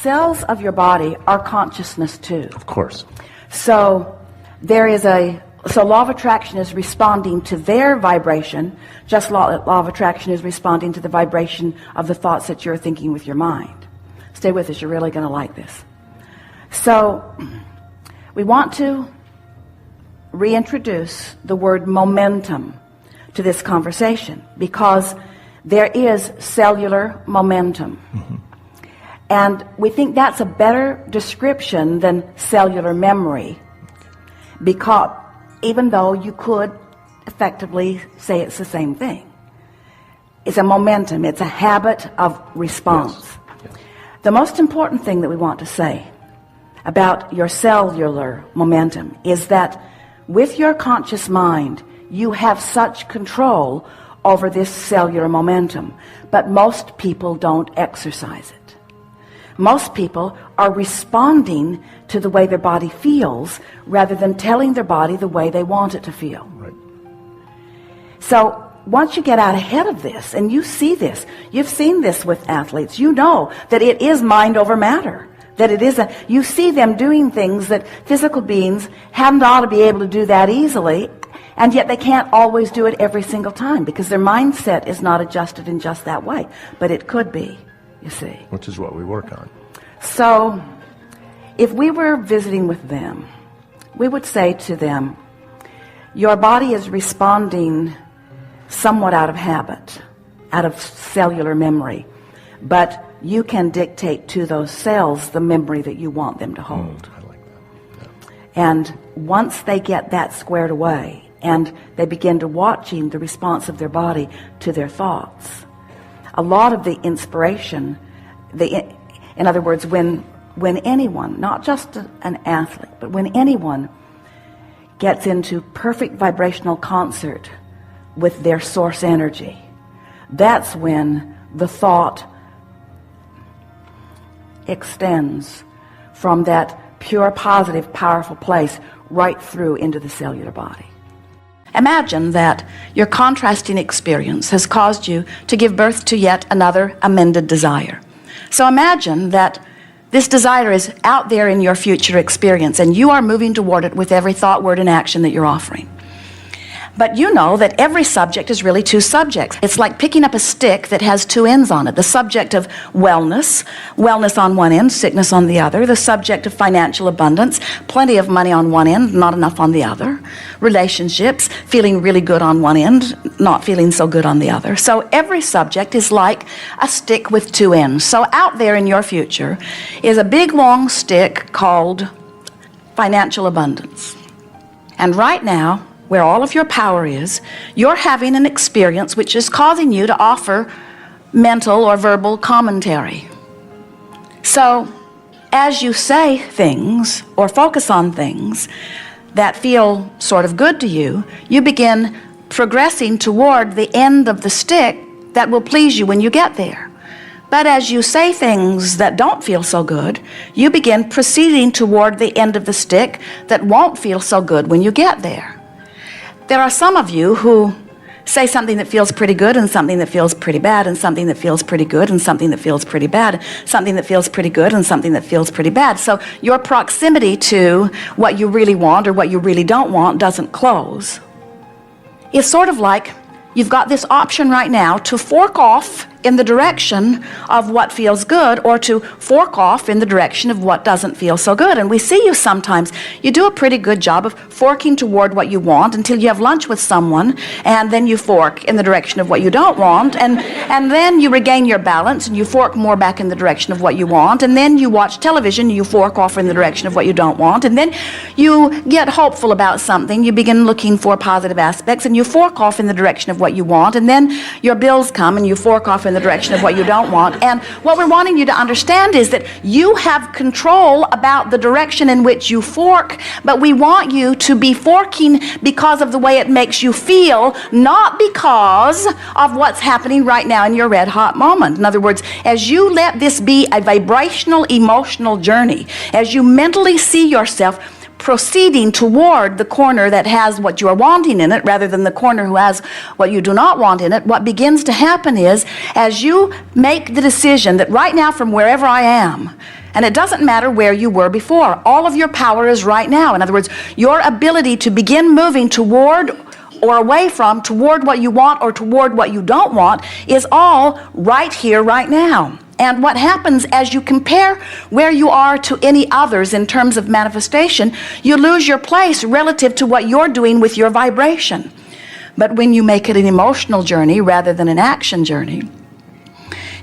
Cells of your body are consciousness too. Of course. So law of attraction is responding to their vibration, just law of attraction is responding to the vibration of the thoughts that you're thinking with your mind. Stay with us, you're really going to like this. So we want to reintroduce the word momentum to this conversation, because there is cellular momentum. Mm-hmm. And we think that's a better description than cellular memory, because even though you could effectively say it's the same thing. It's a momentum, it's a habit of response. Yes. Yes. The most important thing that we want to say about your cellular momentum is that with your conscious mind, you have such control over this cellular momentum, but most people don't exercise it. Most people are responding to the way their body feels rather than telling their body the way they want it to feel. Right. So once you get out ahead of this, and you see this, you've seen this with athletes, you know that it is mind over matter. That it is you see them doing things that physical beings hadn't ought to be able to do that easily, and yet they can't always do it every single time because their mindset is not adjusted in just that way. But it could be, you see. Which is what we work on. So if we were visiting with them, we would say to them, your body is responding somewhat out of habit, out of cellular memory, but you can dictate to those cells the memory that you want them to hold. I like that. Yeah. And once they get that squared away and they begin to watching the response of their body to their thoughts, a lot of the inspiration, in other words, when anyone, not just an athlete, but when anyone gets into perfect vibrational concert with their source energy, that's when the thought extends from that pure, positive, powerful place right through into the cellular body. Imagine that your contrasting experience has caused you to give birth to yet another amended desire. So imagine that this desire is out there in your future experience and you are moving toward it with every thought, word, and action that you're offering. But you know that every subject is really two subjects. It's like picking up a stick that has two ends on it. The subject of wellness on one end, sickness on the other. The subject of financial abundance, plenty of money on one end, not enough on the other. Relationships, feeling really good on one end, not feeling so good on the other. So every subject is like a stick with two ends. So out there in your future is a big long stick called financial abundance. And right now, where all of your power is, you're having an experience which is causing you to offer mental or verbal commentary. So as you say things or focus on things that feel sort of good to you, you begin progressing toward the end of the stick that will please you when you get there. But as you say things that don't feel so good, you begin proceeding toward the end of the stick that won't feel so good when you get there. There are some of you who say something that feels pretty good and something that feels pretty bad and something that feels pretty good and something that feels pretty bad, something that feels pretty good and something that feels pretty bad. So your proximity to what you really want or what you really don't want doesn't close. It's sort of like you've got this option right now to fork off in the direction of what feels good or to fork off in the direction of what doesn't feel so good. And we see you sometimes, you do a pretty good job of forking toward what you want until you have lunch with someone, and then you fork in the direction of what you don't want, and then you regain your balance and you fork more back in the direction of what you want, and then you watch television and you fork off in the direction of what you don't want, and then you get hopeful about something, you begin looking for positive aspects and you fork off in the direction of what you want, and then your bills come and you fork off in the direction of what you don't want. And what we're wanting you to understand is that you have control about the direction in which you fork, but we want you to be forking because of the way it makes you feel, not because of what's happening right now in your red hot moment. In other words, as you let this be a vibrational emotional journey, as you mentally see yourself proceeding toward the corner that has what you are wanting in it rather than the corner who has what you do not want in it, what begins to happen is, as you make the decision that right now from wherever I am, and it doesn't matter where you were before, all of your power is right now. In other words, your ability to begin moving toward or away from, toward what you want or toward what you don't want, is all right here, right now. And what happens as you compare where you are to any others in terms of manifestation, you lose your place relative to what you're doing with your vibration. But when you make it an emotional journey rather than an action journey,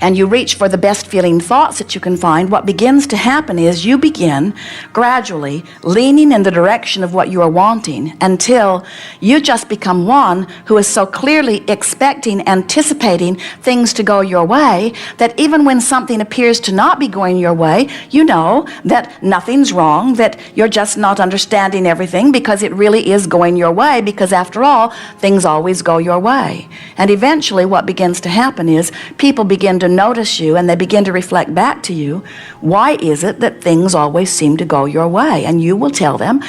and you reach for the best feeling thoughts that you can find, what begins to happen is you begin gradually leaning in the direction of what you are wanting until you just become one who is so clearly expecting, anticipating things to go your way, that even when something appears to not be going your way, you know that nothing's wrong, that you're just not understanding everything because it really is going your way, because after all, things always go your way. And eventually what begins to happen is people begin to notice you and they begin to reflect back to you, why is it that things always seem to go your way? And you will tell them,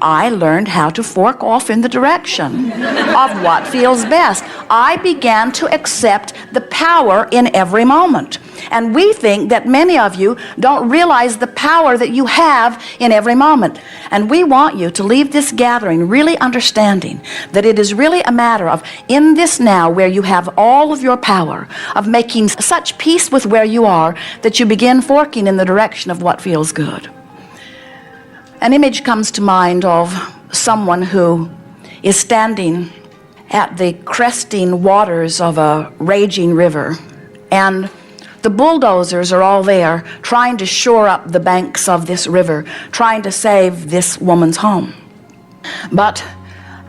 I learned how to fork off in the direction of what feels best. I began to accept the power in every moment. And we think that many of you don't realize the power that you have in every moment. And we want you to leave this gathering really understanding that it is really a matter of, in this now where you have all of your power, of making such peace with where you are that you begin forking in the direction of what feels good. An image comes to mind of someone who is standing at the cresting waters of a raging river, and the bulldozers are all there trying to shore up the banks of this river, trying to save this woman's home. But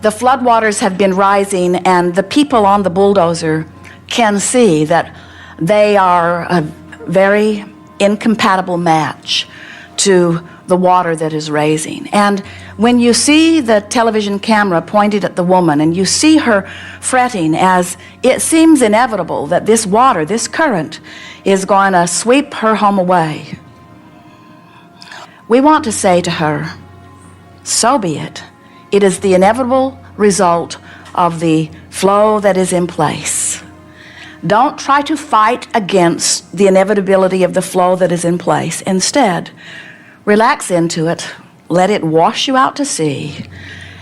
the floodwaters have been rising, and the people on the bulldozer can see that they are a very incompatible match to the water that is raising. And when you see the television camera pointed at the woman and you see her fretting as it seems inevitable that this water, this current, is going to sweep her home away, we want to say to her, so be it. It is the inevitable result of the flow that is in place. Don't try to fight against the inevitability of the flow that is in place. Instead, relax into it, let it wash you out to sea,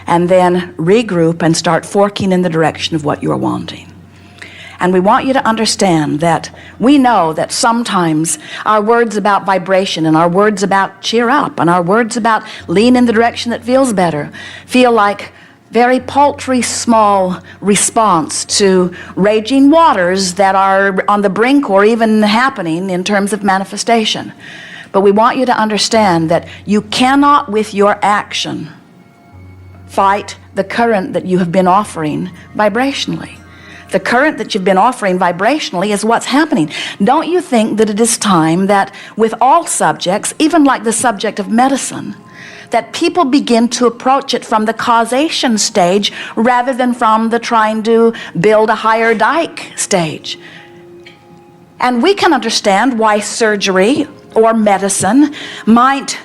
and then regroup and start forking in the direction of what you are wanting. And we want you to understand that we know that sometimes our words about vibration and our words about cheer up and our words about lean in the direction that feels better feel like very paltry, small response to raging waters that are on the brink or even happening in terms of manifestation. But we want you to understand that you cannot, with your action, fight the current that you have been offering vibrationally. The current that you've been offering vibrationally is what's happening. Don't you think that it is time that with all subjects, even like the subject of medicine, that people begin to approach it from the causation stage rather than from the trying to build a higher dike stage? And we can understand why surgery or medicine might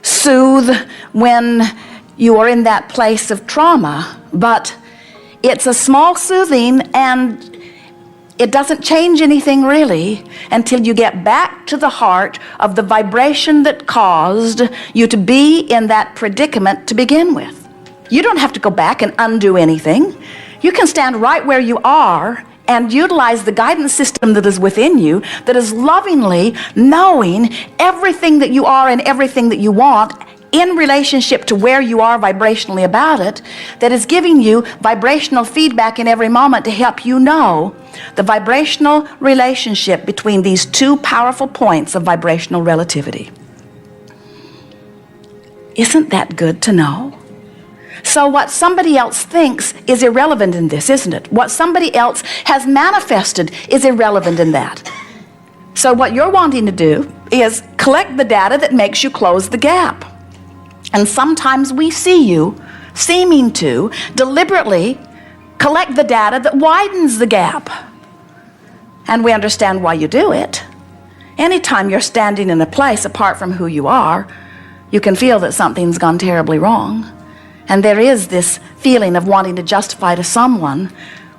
soothe when you are in that place of trauma, but it's a small soothing and it doesn't change anything really until you get back to the heart of the vibration that caused you to be in that predicament to begin with. You don't have to go back and undo anything. You can stand right where you are and utilize the guidance system that is within you, that is lovingly knowing everything that you are and everything that you want in relationship to where you are vibrationally about it, that is giving you vibrational feedback in every moment to help you know the vibrational relationship between these two powerful points of vibrational relativity. Isn't that good to know? So what somebody else thinks is irrelevant in this, isn't it? What somebody else has manifested is irrelevant in that. So what you're wanting to do is collect the data that makes you close the gap. And sometimes we see you seeming to deliberately collect the data that widens the gap. And we understand why you do it. Anytime you're standing in a place apart from who you are, you can feel that something's gone terribly wrong. And there is this feeling of wanting to justify to someone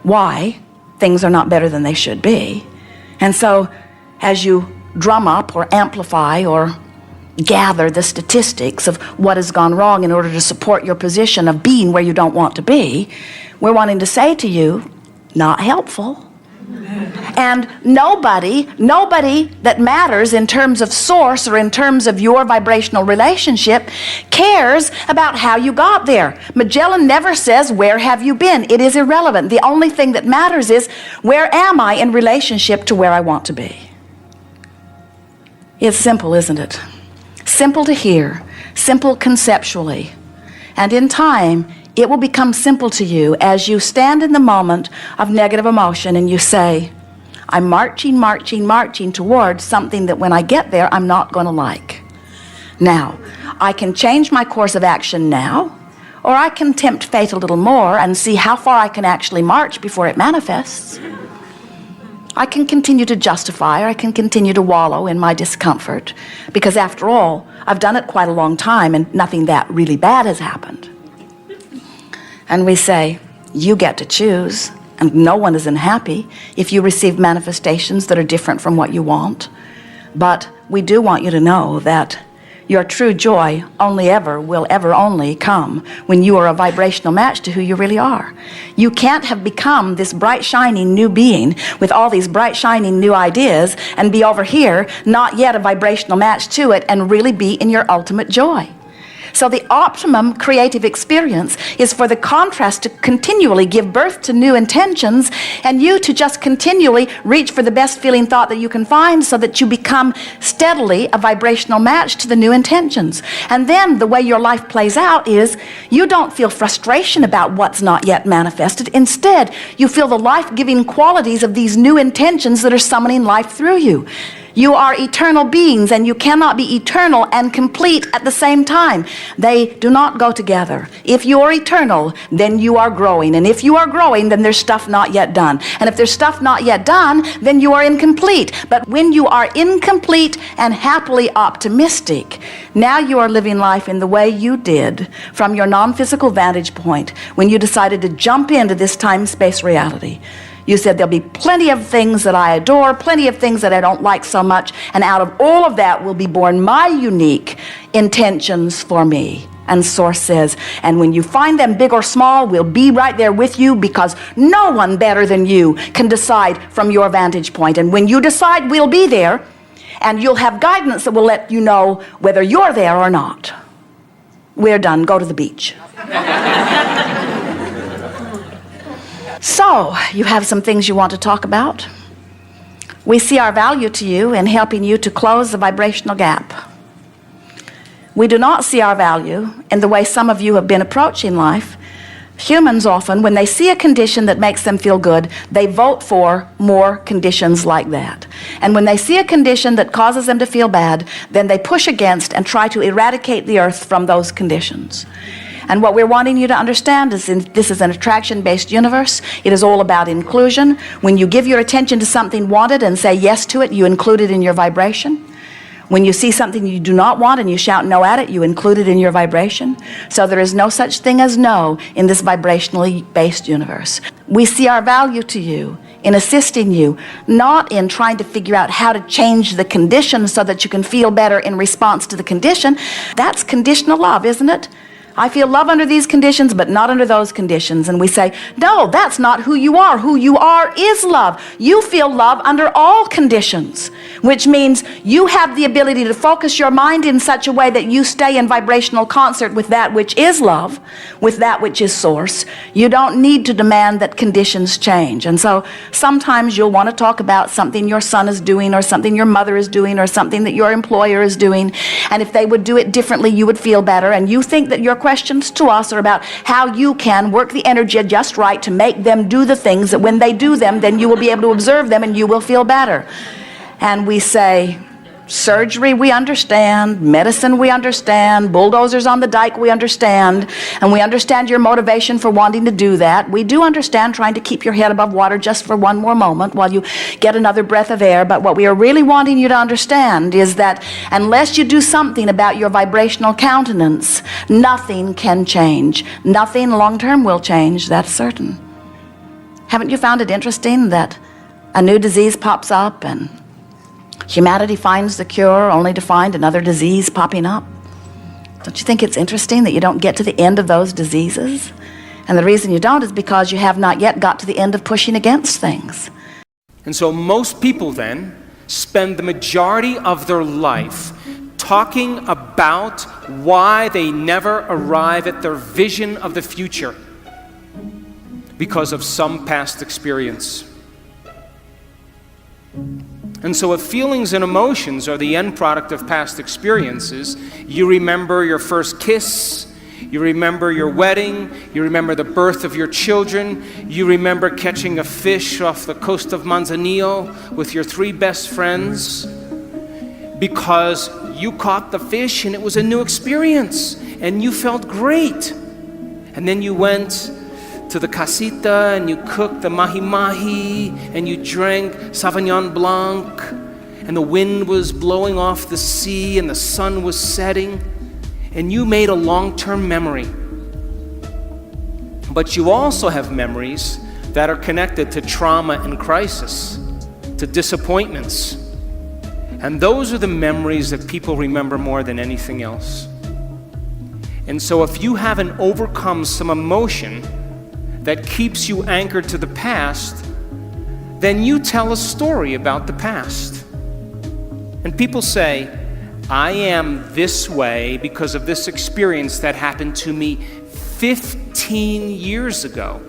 why things are not better than they should be. And so as you drum up or amplify or gather the statistics of what has gone wrong in order to support your position of being where you don't want to be, we're wanting to say to you, not helpful. And nobody that matters in terms of source or in terms of your vibrational relationship cares about how you got there. Magellan never says, where have you been? It is irrelevant. The only thing that matters is, where am I in relationship to where I want to be? It's simple, isn't it? Simple to hear, simple conceptually. And in time, it will become simple to you as you stand in the moment of negative emotion and you say, I'm marching towards something that when I get there, I'm not going to like. Now, I can change my course of action now, or I can tempt fate a little more and see how far I can actually march before it manifests. I can continue to justify, or I can continue to wallow in my discomfort, because after all, I've done it quite a long time and nothing that really bad has happened. And we say, you get to choose, and no one is unhappy if you receive manifestations that are different from what you want. But we do want you to know that your true joy will ever only come when you are a vibrational match to who you really are. You can't have become this bright, shining new being with all these bright, shining new ideas and be over here, not yet a vibrational match to it, and really be in your ultimate joy. So the optimum creative experience is for the contrast to continually give birth to new intentions, and you to just continually reach for the best feeling thought that you can find, so that you become steadily a vibrational match to the new intentions. And then the way your life plays out is you don't feel frustration about what's not yet manifested. Instead, you feel the life-giving qualities of these new intentions that are summoning life through you. You are eternal beings, and you cannot be eternal and complete at the same time. They do not go together. If you are eternal, then you are growing. And if you are growing, then there's stuff not yet done. And if there's stuff not yet done, then you are incomplete. But when you are incomplete and happily optimistic, now you are living life in the way you did from your non-physical vantage point when you decided to jump into this time-space reality. You said, there'll be plenty of things that I adore, plenty of things that I don't like so much, and out of all of that will be born my unique intentions for me. And Source says, and when you find them big or small, we'll be right there with you, because no one better than you can decide from your vantage point. And when you decide, we'll be there, and you'll have guidance that will let you know whether you're there or not. We're done. Go to the beach. So, you have some things you want to talk about. We see our value to you in helping you to close the vibrational gap. We do not see our value in the way some of you have been approaching life. Humans often, when they see a condition that makes them feel good, they vote for more conditions like that. And when they see a condition that causes them to feel bad, then they push against and try to eradicate the earth from those conditions. And what we're wanting you to understand is this is an attraction-based universe. It is all about inclusion. When you give your attention to something wanted and say yes to it, you include it in your vibration. When you see something you do not want and you shout no at it, you include it in your vibration. So there is no such thing as no in this vibrationally based universe. We see our value to you in assisting you, not in trying to figure out how to change the condition so that you can feel better in response to the condition. That's conditional love, isn't it? I feel love under these conditions, but not under those conditions. And we say, no, that's not who you are. Who you are is love. You feel love under all conditions, which means you have the ability to focus your mind in such a way that you stay in vibrational concert with that which is love, with that which is source. You don't need to demand that conditions change. And so sometimes you'll want to talk about something your son is doing, or something your mother is doing, or something that your employer is doing. And if they would do it differently, you would feel better. And you think that your questions to us are about how you can work the energy just right to make them do the things that when they do them, then you will be able to observe them and you will feel better. And we say, surgery we understand, medicine we understand, bulldozers on the dike we understand, and we understand your motivation for wanting to do that. We do understand trying to keep your head above water just for one more moment while you get another breath of air. But what we are really wanting you to understand is that unless you do something about your vibrational countenance, nothing can change. Nothing long-term will change, that's certain. Haven't you found it interesting that a new disease pops up and humanity finds the cure only to find another disease popping up? Don't you think it's interesting that you don't get to the end of those diseases? And the reason you don't is because you have not yet got to the end of pushing against things. And so most people then spend the majority of their life talking about why they never arrive at their vision of the future because of some past experience. And so if feelings and emotions are the end product of past experiences, you remember your first kiss, you remember your wedding, you remember the birth of your children, you remember catching a fish off the coast of Manzanillo with your 3 best friends, because you caught the fish and it was a new experience and you felt great. And then you went to the casita and you cooked the mahi-mahi and you drank Sauvignon Blanc and the wind was blowing off the sea and the sun was setting and you made a long-term memory. But you also have memories that are connected to trauma and crisis, to disappointments. And those are the memories that people remember more than anything else. And so if you haven't overcome some emotion that keeps you anchored to the past, then you tell a story about the past. And people say, I am this way because of this experience that happened to me 15 years ago.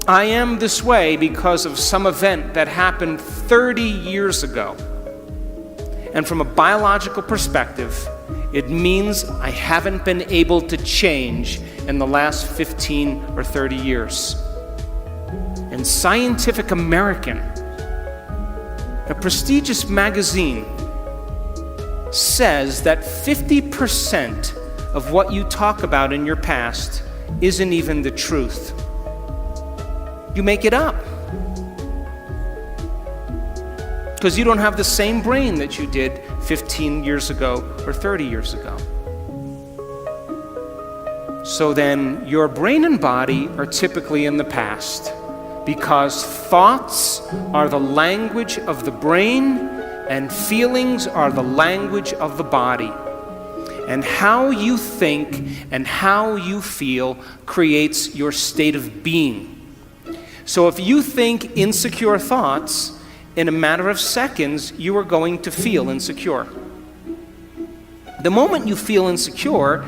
I am this way because of some event that happened 30 years ago. And from a biological perspective, it means I haven't been able to change in the last 15 or 30 years. And Scientific American, a prestigious magazine, says that 50% of what you talk about in your past isn't even the truth. You make it up. Because you don't have the same brain that you did 15 years ago or 30 years ago. So then your brain and body are typically in the past, because thoughts are the language of the brain and feelings are the language of the body. And how you think and how you feel creates your state of being. So if you think insecure thoughts, in a matter of seconds, you are going to feel insecure. The moment you feel insecure,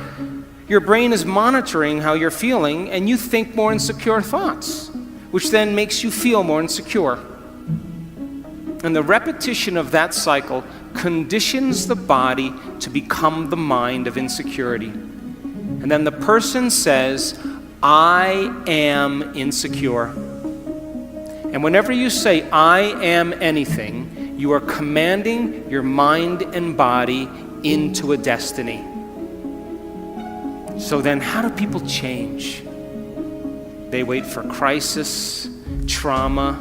your brain is monitoring how you're feeling, and you think more insecure thoughts, which then makes you feel more insecure. And the repetition of that cycle conditions the body to become the mind of insecurity. And then the person says, I am insecure. And whenever you say, I am anything, you are commanding your mind and body into a destiny. So then how do people change? They wait for crisis, trauma,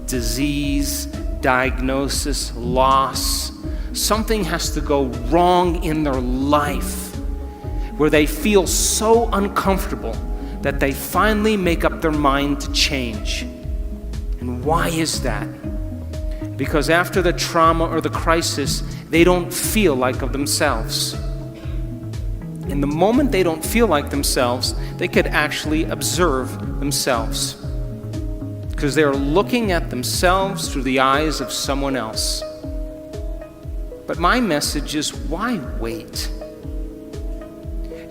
disease, diagnosis, loss. Something has to go wrong in their life where they feel so uncomfortable that they finally make up their mind to change. And why is that? Because after the trauma or the crisis, they don't feel like of themselves. In the moment they don't feel like themselves, they could actually observe themselves, because they're looking at themselves through the eyes of someone else. But my message is, why wait?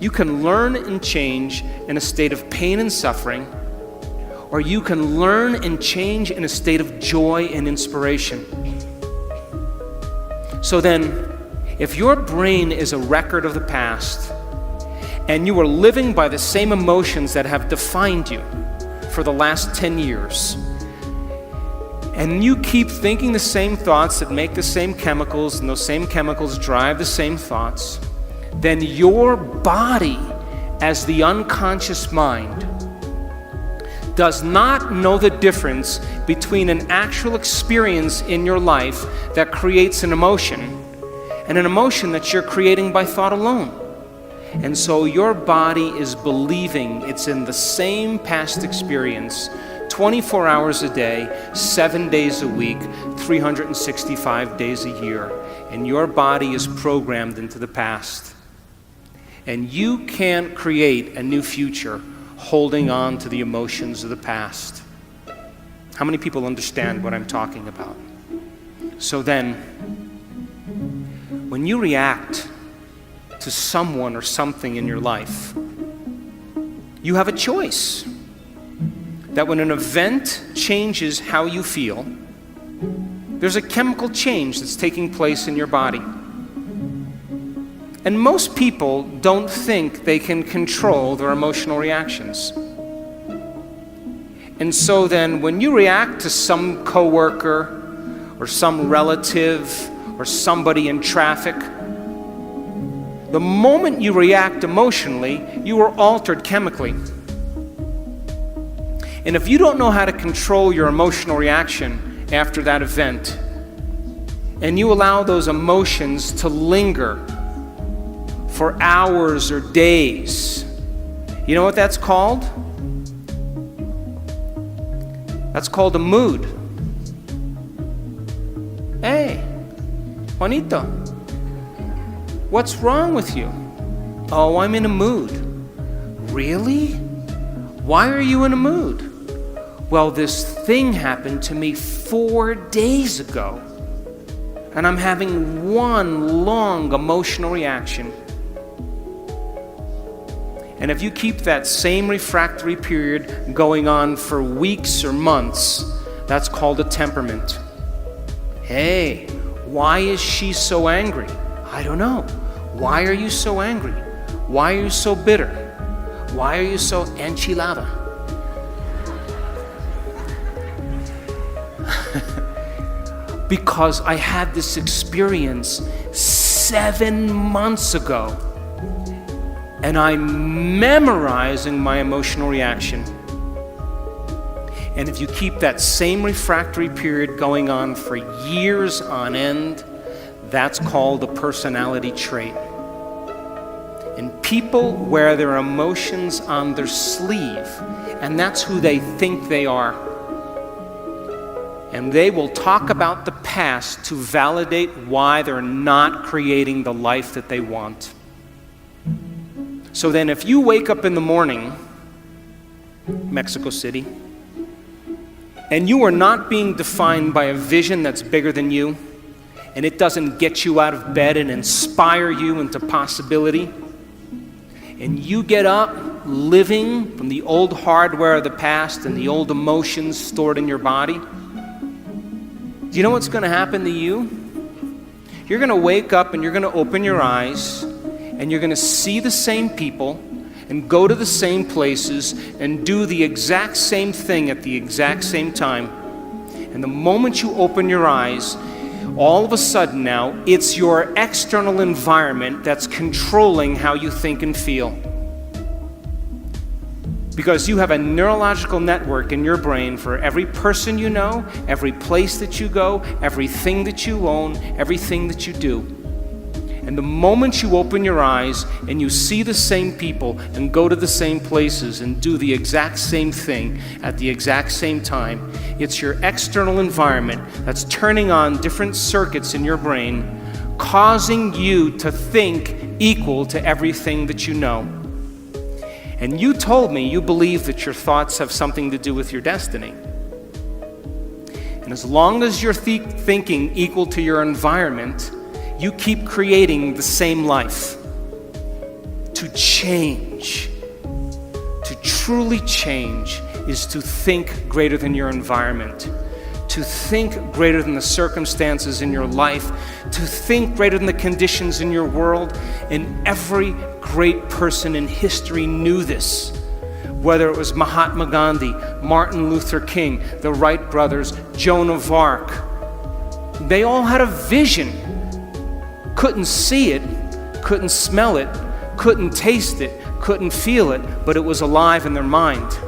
You can learn and change in a state of pain and suffering, or you can learn and change in a state of joy and inspiration. So then, if your brain is a record of the past, and you are living by the same emotions that have defined you for the last 10 years, and you keep thinking the same thoughts that make the same chemicals, and those same chemicals drive the same thoughts, then your body, as the unconscious mind, does not know the difference between an actual experience in your life that creates an emotion and an emotion that you're creating by thought alone. And so your body is believing it's in the same past experience 24 hours a day, 7 days a week, 365 days a year. And your body is programmed into the past. And you can't create a new future holding on to the emotions of the past. How many people understand what I'm talking about? So then, when you react to someone or something in your life, you have a choice. That when an event changes how you feel, there's a chemical change that's taking place in your body. And most people don't think they can control their emotional reactions. And so then when you react to some coworker or some relative or somebody in traffic, the moment you react emotionally, you are altered chemically. And if you don't know how to control your emotional reaction after that event, and you allow those emotions to linger for hours or days, you know what that's called? That's called a mood. Hey, Juanito, what's wrong with you? Oh, I'm in a mood. Really? Why are you in a mood? Well, this thing happened to me 4 days ago, and I'm having one long emotional reaction. And if you keep that same refractory period going on for weeks or months, that's called a temperament. Hey, why is she so angry? I don't know. Why are you so angry? Why are you so bitter? Why are you so enchilada? Because I had this experience 7 months ago, and I'm memorizing my emotional reaction. And if you keep that same refractory period going on for years on end, that's called a personality trait. And people wear their emotions on their sleeve, and that's who they think they are. And they will talk about the past to validate why they're not creating the life that they want. So then if you wake up in the morning, Mexico City, and you are not being defined by a vision that's bigger than you, and it doesn't get you out of bed and inspire you into possibility, and you get up living from the old hardware of the past and the old emotions stored in your body, do you know what's going to happen to you? You're going to wake up and you're going to open your eyes and you're going to see the same people and go to the same places and do the exact same thing at the exact same time. And the moment you open your eyes, all of a sudden now, it's your external environment that's controlling how you think and feel. Because you have a neurological network in your brain for every person you know, every place that you go, everything that you own, everything that you do. And the moment you open your eyes and you see the same people and go to the same places and do the exact same thing at the exact same time, it's your external environment that's turning on different circuits in your brain, causing you to think equal to everything that you know. And you told me you believe that your thoughts have something to do with your destiny. And as long as you're thinking equal to your environment, you keep creating the same life. To change, to truly change, is to think greater than your environment, to think greater than the circumstances in your life, to think greater than the conditions in your world. And every great person in history knew this. Whether it was Mahatma Gandhi, Martin Luther King, the Wright brothers, Joan of Arc, they all had a vision. Couldn't see it, couldn't smell it, couldn't taste it, couldn't feel it, but it was alive in their mind.